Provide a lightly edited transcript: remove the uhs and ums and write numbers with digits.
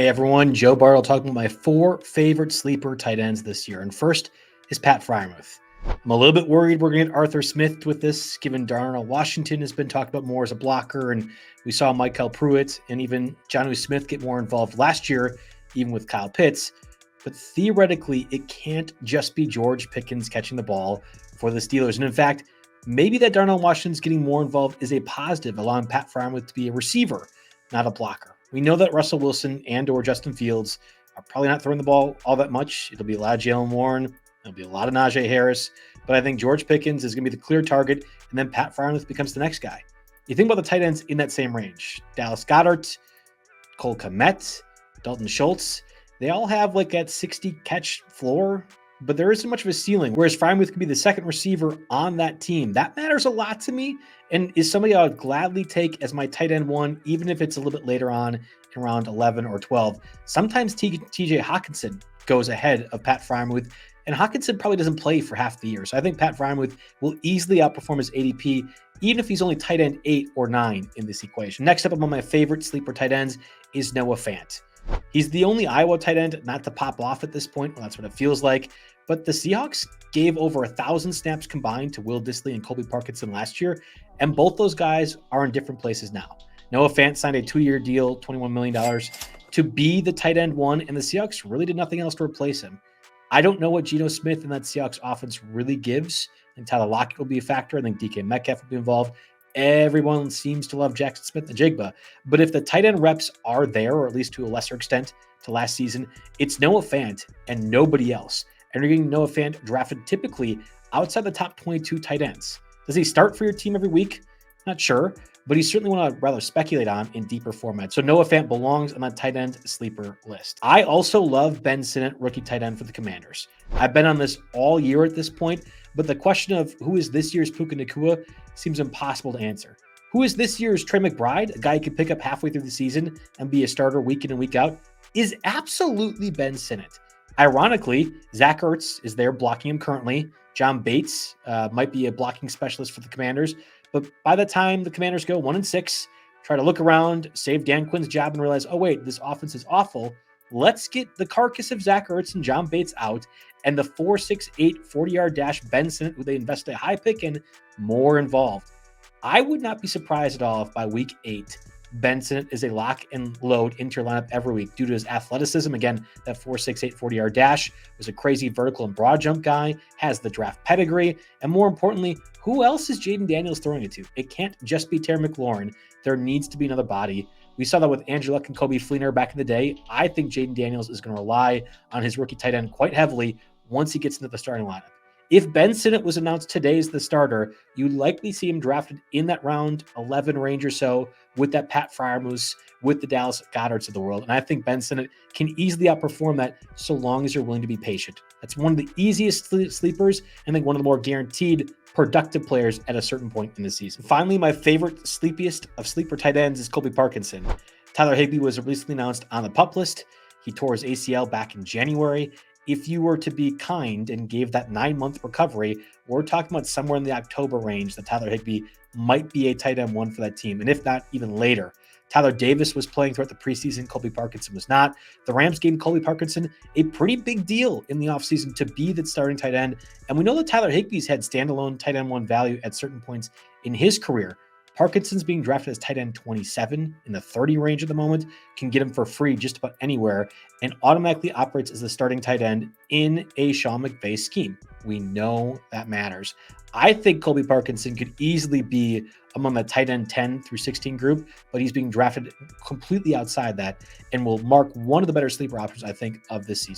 Hey everyone, Joe Bartel talking about my 4 favorite sleeper tight ends this year. And first is Pat Freiermuth. I'm a little bit worried we're going to get Arthur Smith with this, given Darnell Washington has been talked about more as a blocker, and we saw Michael Pruitt and even Jonnu Smith get more involved last year, even with Kyle Pitts. But theoretically, it can't just be George Pickens catching the ball for the Steelers. And in fact, maybe that Darnell Washington's getting more involved is a positive, allowing Pat Freiermuth to be a receiver, not a blocker. We know that Russell Wilson and or Justin Fields are probably not throwing the ball all that much. It'll be a lot of Jalen Warren. It'll be a lot of Najee Harris. But I think George Pickens is going to be the clear target, and then Pat Freiermuth becomes the next guy. You think about the tight ends in that same range. Dallas Goedert, Cole Kmet, Dalton Schultz. They all have like that 60 catch floor, but there isn't much of a ceiling. Whereas Freiermuth could be the second receiver on that team. That matters a lot to me, and is somebody I would gladly take as my tight end 1, even if it's a little bit later on in round 11 or 12. Sometimes TJ Hawkinson goes ahead of Pat Freiermuth, and Hawkinson probably doesn't play for half the year. So I think Pat Freiermuth will easily outperform his ADP, even if he's only tight end 8 or 9 in this equation. Next up among my favorite sleeper tight ends is Noah Fant. He's the only Iowa tight end not to pop off at this point. Well, that's what it feels like. But the Seahawks gave over 1,000 snaps combined to Will Dissly and Colby Parkinson last year, and both those guys are in different places now. Noah Fant signed a 2-year deal, $21 million, to be the tight end 1, and the Seahawks really did nothing else to replace him. I don't know what Geno Smith and that Seahawks offense really gives. I think Tyler Lockett will be a factor. I think DK Metcalf will be involved. Everyone seems to love Jackson Smith-Njigba. But if the tight end reps are there, or at least to a lesser extent to last season, it's Noah Fant and nobody else. And you're getting Noah Fant drafted typically outside the top 22 tight ends. Does he start for your team every week? Not sure, but he's certainly one I'd rather speculate on in deeper formats. So Noah Fant belongs on that tight end sleeper list. I also love Ben Sinnott, rookie tight end for the Commanders. I've been on this all year at this point, but the question of who is this year's Puka Nacua seems impossible to answer. Who is this year's Trey McBride, a guy you could pick up halfway through the season and be a starter week in and week out, is absolutely Ben Sinnott. Ironically, Zach Ertz is there blocking him currently. John Bates might be a blocking specialist for the Commanders. But by the time the Commanders go 1-6, try to look around, save Dan Quinn's job, and realize, oh, wait, this offense is awful. Let's get the carcass of Zach Ertz and John Bates out, and the 4.68 40-yard dash Ben Sinnott, who they invested a high pick in, more involved. I would not be surprised at all if by week 8, Ben Sinnott is a lock and load into your lineup every week due to his athleticism. Again, that 4.68 40-yard dash was a crazy vertical and broad jump guy, has the draft pedigree, and more importantly, who else is Jaden Daniels throwing it to? It can't just be Terry McLaurin. There needs to be another body. We saw that with Andrew Luck and Kobe Fleener back in the day. I think Jaden Daniels is going to rely on his rookie tight end quite heavily once he gets into the starting lineup. If Ben Sinnott was announced today as the starter, you'd likely see him drafted in that round 11 range or so with that Pat Freiermuth, with the Dallas Goederts of the world. And I think Ben Sinnott can easily outperform that so long as you're willing to be patient. That's one of the easiest sleepers, and I think one of the more guaranteed productive players at a certain point in the season. Finally, my favorite, sleepiest of sleeper tight ends is Colby Parkinson. Tyler Higbee was recently announced on the PUP list. He tore his ACL back in January. If you were to be kind and gave that 9-month recovery, we're talking about somewhere in the October range that Tyler Higbee might be a tight end 1 for that team, and if not, even later. Tyler Davis was playing throughout the preseason. Colby Parkinson was not. The Rams gave Colby Parkinson a pretty big deal in the offseason to be the starting tight end, and we know that Tyler Higbee's had standalone tight end 1 value at certain points in his career. Parkinson's being drafted as tight end 27 in the 30 range at the moment, can get him for free just about anywhere, and automatically operates as the starting tight end in a Sean McVay scheme. We know that matters. I think Colby Parkinson could easily be among the tight end 10 through 16 group, but he's being drafted completely outside that and will mark one of the better sleeper options, I think, of this season.